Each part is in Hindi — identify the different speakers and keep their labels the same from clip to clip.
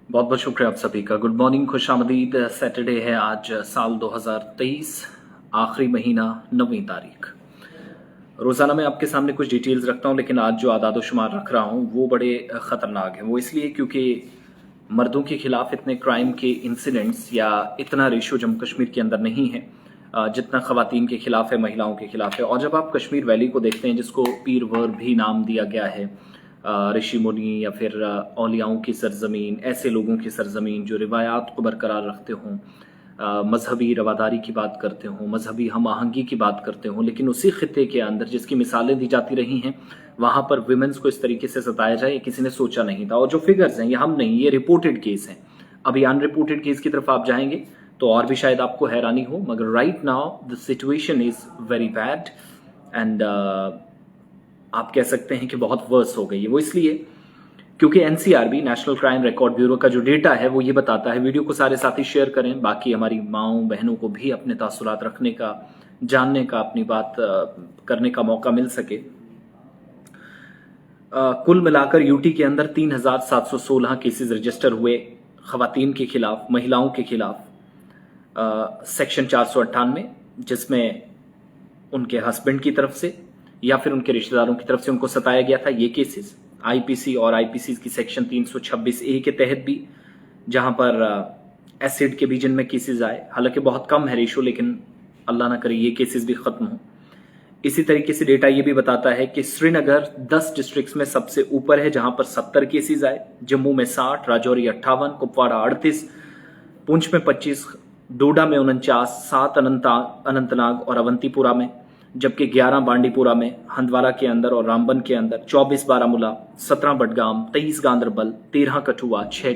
Speaker 1: बहुत बहुत शुक्रिया आप सभी का। Good morning, खुशामदीद। सैटरडे है आज, साल 2023, आखिरी महीना, 9वीं तारीख। रोज़ाना मैं आपके सामने कुछ डिटेल्स रखता हूँ, लेकिन आज जो आदाद शुमार रख रहा हूँ वो बड़े ख़तरनाक हैं। वो इसलिए क्योंकि मर्दों के खिलाफ इतने क्राइम के इंसिडेंट्स या इतना रेशो जम्मू कश्मीर के अंदर नहीं है जितना ख़वातीन के खिलाफ है, महिलाओं के खिलाफ है। और जब आप कश्मीर वैली को देखते हैं, जिसको पीर वर भी नाम दिया गया है, ऋषि मुनि या फिर औलियाओं की सरजमीन, ऐसे लोगों की सरजमीन जो रिवायात को बरकरार रखते हों, मजहबी रवादारी की बात करते हों, मजहबी हम आहंगी की बात करते हों, लेकिन उसी खित्ते के अंदर जिसकी मिसालें दी जाती रही हैं, वहाँ पर विमेंस को इस तरीके से सताया जाए, ये किसी ने सोचा नहीं था। और जो फिगर्स हैं, ये हम नहीं, ये रिपोर्टेड केस हैं। अभी अनरिपोर्टेड केस की तरफ आप जाएंगे तो और भी शायद आपको हैरानी हो, मगर right now the situation is very bad and आप कह सकते हैं कि बहुत वर्स हो गई है। वो इसलिए क्योंकि NCRB, national crime record bureau का जो डेटा है वो ये बताता है। वीडियो को सारे साथी शेयर करें, बाकी हमारी माँओं बहनों को भी अपने तासुरात रखने का, जानने का, अपनी बात करने का मौका मिल सके। कुल मिलाकर यूटी के अंदर 3716 केसेस रजिस्टर हुए खवातीन के खिलाफ, महिलाओं के खिलाफ, सेक्शन 498, जिसमें उनके हस्बैंड की तरफ से या फिर उनके रिश्तेदारों की तरफ से उनको सताया गया था। ये केसेस आईपीसी और आईपीसी की सेक्शन 326A के तहत भी, जहां पर एसिड के भी जिनमें केसेस आए, हालांकि बहुत कम है रेशो, लेकिन अल्लाह ना करे ये केसेस भी खत्म हो। इसी तरीके से डेटा ये भी बताता है कि श्रीनगर 10 डिस्ट्रिक्ट्स में सबसे ऊपर है, जहां पर 70 केसेस आए, जम्मू में 60, राजौरी 58, कुपवाड़ा 38, पुंछ में 25, डोडा में 49, 7 अनंतनाग और अवंतीपुरा में, जबकि 11 बांडीपुरा में, हंदवारा के अंदर और रामबन के अंदर, 24 बारामूला, 17 बडगाम, 23 गांधरबल, 13 कठुआ, 6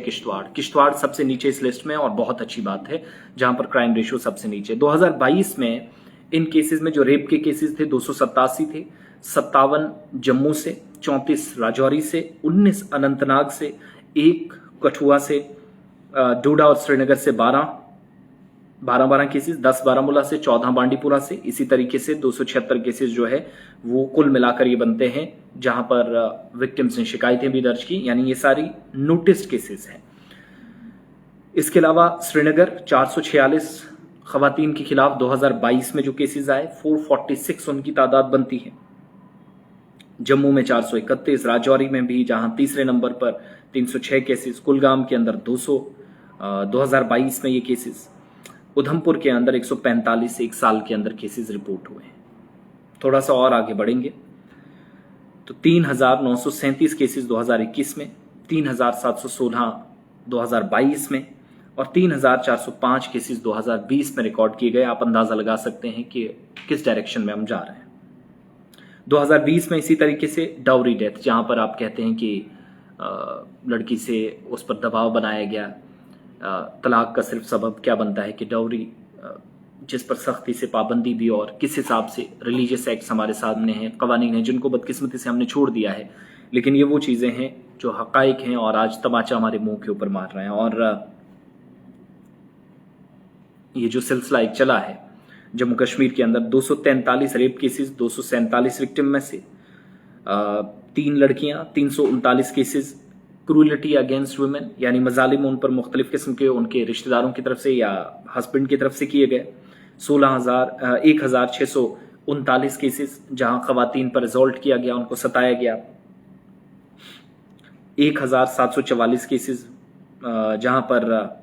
Speaker 1: किश्तवाड़ सबसे नीचे इस लिस्ट में, और बहुत अच्छी बात है, जहां पर क्राइम रेशियो सबसे नीचे। 2022 में इन केसेस में जो रेप के केसेस थे 287 थे, 57 जम्मू से, 34 राजौरी से, 19 अनंतनाग से, 1 कठुआ से, डोडा और श्रीनगर से 12 केसेस, 10 बारामूला से, 14 बांडीपुरा से। इसी तरीके से 276 केसेस जो है वो कुल मिलाकर ये बनते हैं, जहां पर विक्टिम्स ने शिकायतें भी दर्ज की, यानी ये सारी नोटिस्ड केसेस हैं। इसके अलावा श्रीनगर 446 खवातीन के खिलाफ 2022 में जो केसेस आए, 446 उनकी तादाद बनती है। जम्मू में 431, राजौरी में भी, जहां तीसरे नंबर पर 306 केसेस, कुलगाम के अंदर 200 2022 में ये केसेस, उधमपुर के अंदर 145 एक साल के अंदर केसेस रिपोर्ट हुए हैं। थोड़ा सा और आगे बढ़ेंगे तो 3937 केसेस 2021 में, 3716 2022 में, और 3405 केसेस 2020 में रिकॉर्ड किए गए। आप अंदाजा लगा सकते हैं कि किस डायरेक्शन में हम जा रहे हैं। 2020 में इसी तरीके से डाउरी डेथ, जहां पर आप कहते हैं कि लड़की से उस पर दबाव बनाया गया। तलाक का सिर्फ सबब क्या बनता है कि डाउरी, जिस पर सख्ती से पाबंदी भी, और किस हिसाब से रिलीजियस एक्ट्स हमारे सामने हैं, कवानीन हैं, जिनको बदकिस्मती से हमने छोड़ दिया है, लेकिन ये वो चीज़ें हैं जो हकाइक हैं और आज तमाचा हमारे मुंह के ऊपर मार रहे हैं। और ये जो सिलसिला एक चला है जम्मू कश्मीर के अंदर, 243 रेप केसेस, 247 विक्टिम में से 3 लड़कियां, 339 केसेस क्रूलिटी अगेंस्ट वुमेन, यानी मजालिम उन पर मुख्तलिफ किस्म के उनके रिश्तेदारों की तरफ से या हस्बैंड की तरफ से किए गए। 16,639 केसेस जहां खवातीन पर रिजॉल्ट किया गया, उनको सताया गया। 1744 केसेस जहां पर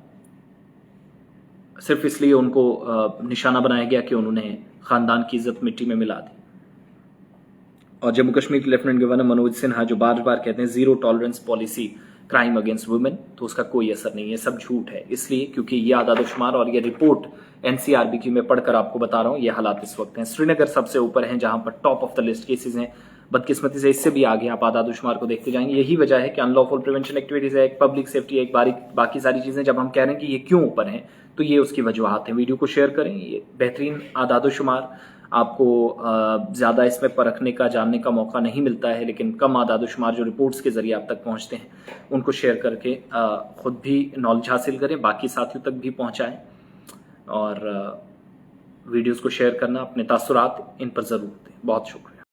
Speaker 1: सिर्फ इसलिए उनको निशाना बनाया गया कि उन्होंने खानदान की इज्जत मिट्टी में मिला दी। और जम्मू कश्मीर के लेफ्टिनेंट गवर्नर मनोज सिन्हा जो बार बार कहते हैं zero tolerance policy crime against women, तो उसका कोई असर नहीं है, सब झूठ है। इसलिए क्योंकि ये आदादोशुमार और ये रिपोर्ट एनसीआरबी की मैं पढ़कर आपको बता रहा हूँ, ये हालात इस वक्त हैं। श्रीनगर सबसे ऊपर है, जहां पर top of the list cases हैं। बदकिस्मती से इससे भी आगे आप आदादोशुमार को देखते जाएंगे। यही वजह है कि अनलॉफुल प्रिवेंशन एक्टिविटीज है, पब्लिक सेफ्टी है, बाकी सारी चीजें जब हम कह रहे हैं कि ये क्यों ऊपर हैं, तो ये उसकी वजूहत है। वीडियो को शेयर करें, ये बेहतरीन आदादोशुमार आपको ज़्यादा इसमें परखने का, जानने का मौका नहीं मिलता है, लेकिन कम आदादोशुमार जो रिपोर्ट्स के ज़रिए आप तक पहुंचते हैं, उनको शेयर करके ख़ुद भी नॉलेज हासिल करें, बाकी साथियों तक भी पहुंचाएं। और वीडियोस को शेयर करना, अपने तासुरात इन पर ज़रूर दें। बहुत शुक्रिया।